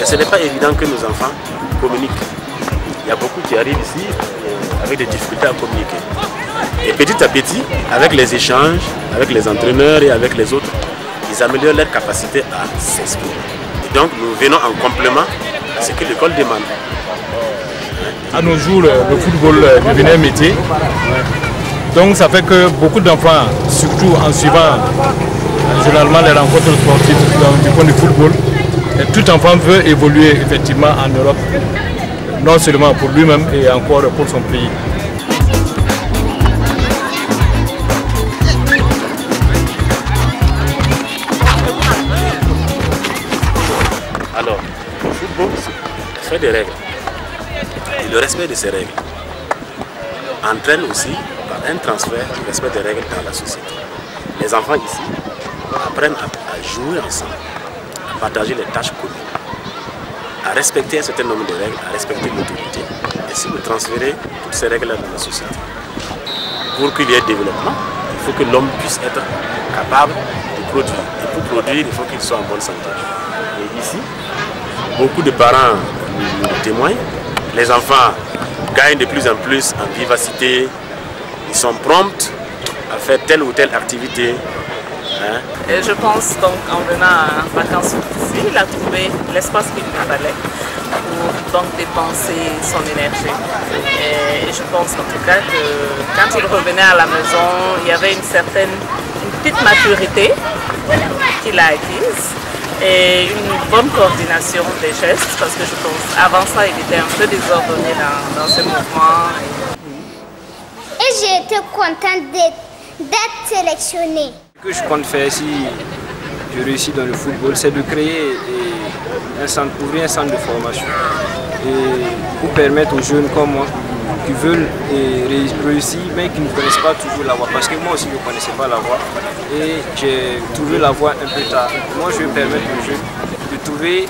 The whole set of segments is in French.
ce n'est pas évident que nos enfants communiquent. Il y a beaucoup qui arrivent ici avec des difficultés à communiquer. Et petit à petit, avec les échanges, avec les entraîneurs et avec les autres, ils améliorent leur capacité à s'exprimer. Et donc nous venons en complément à ce que l'école demande. À nos jours, le football devient un métier. Donc ça fait que beaucoup d'enfants, surtout en suivant généralement les rencontres sportives du point de football, et tout enfant veut évoluer effectivement en Europe, non seulement pour lui-même et encore pour son pays. Alors, le football fait des règles. Et le respect de ces règles entraîne aussi par un transfert du respect des règles dans la société. Les enfants ici apprennent à jouer ensemble, à partager les tâches communes, à respecter un certain nombre de règles, à respecter l'autorité, et ainsi de transférer toutes ces règles dans la société. Pour qu'il y ait développement, il faut que l'homme puisse être capable de produire. Et pour produire, il faut qu'il soit en bonne santé. Et ici, beaucoup de parents nous témoignent. Les enfants gagnent de plus en plus en vivacité, ils sont prompts à faire telle ou telle activité. Et je pense donc en venant en vacances ici, il a trouvé l'espace qu'il lui fallait pour donc dépenser son énergie. Et je pense en tout cas que quand il revenait à la maison, il y avait une petite maturité qu'il a acquise et une bonne coordination des gestes, parce que je pense avant ça il était un peu désordonné dans ses mouvements. Et j'ai été contente d'être sélectionnée. Ce que je compte faire si je réussis dans le football, c'est de créer un centre, ouvrir un centre de formation et pour permettre aux jeunes comme moi qui veulent réussir mais qui ne connaissent pas toujours la voie. Parce que moi aussi je ne connaissais pas la voie et j'ai trouvé la voie un peu tard. Moi je vais permettre aux jeunes de trouver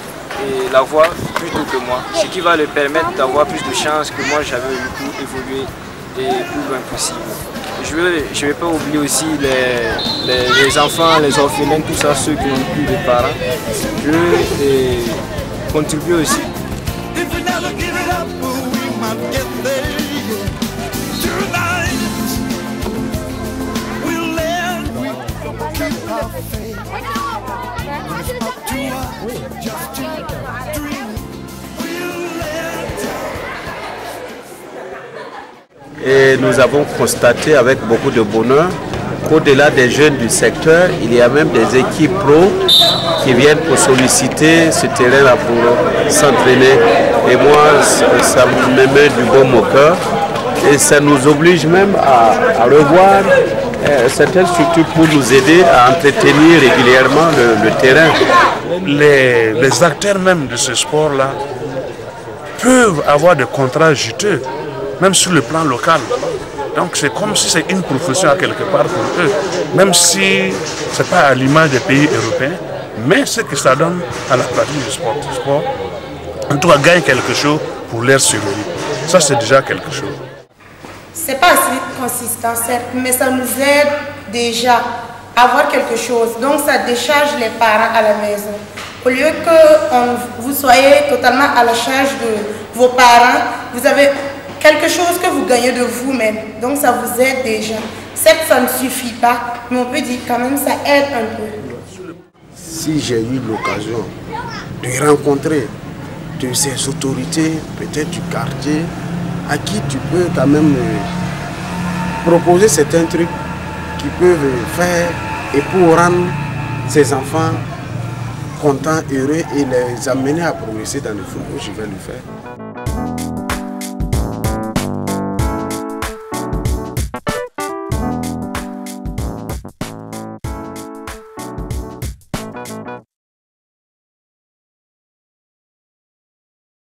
la voie plus tôt que moi, ce qui va leur permettre d'avoir plus de chances que moi j'avais eu pour évoluer et plus loin possible. Je ne vais pas oublier aussi les enfants, les orphelins, tout ça, ceux qui n'ont plus de parents. Je vais contribuer aussi. Et nous avons constaté avec beaucoup de bonheur qu'au-delà des jeunes du secteur, il y a même des équipes pro qui viennent pour solliciter ce terrain-là pour s'entraîner. Et moi, ça me met du baume au cœur. Et ça nous oblige même à revoir certaines structures pour nous aider à entretenir régulièrement le terrain. Les acteurs même de ce sport-là peuvent avoir des contrats juteux, même sur le plan local. Donc c'est comme si c'est une profession à quelque part pour eux, même si ce n'est pas à l'image des pays européens, mais ce que ça donne à la pratique du sport, en tout cas gagne quelque chose pour leur survie. Ça c'est déjà quelque chose. C'est pas assez consistant certes, mais ça nous aide déjà à avoir quelque chose. Donc ça décharge les parents à la maison. Au lieu que vous soyez totalement à la charge de vos parents, vous avez quelque chose que vous gagnez de vous-même. Donc ça vous aide déjà. Certes, ça ne suffit pas, mais on peut dire quand même ça aide un peu. Si j'ai eu l'occasion de rencontrer de ces autorités, peut-être du quartier, à qui tu peux quand même proposer certains trucs qui peuvent faire et pour rendre ces enfants contents, heureux et les amener à progresser dans le football, je vais le faire.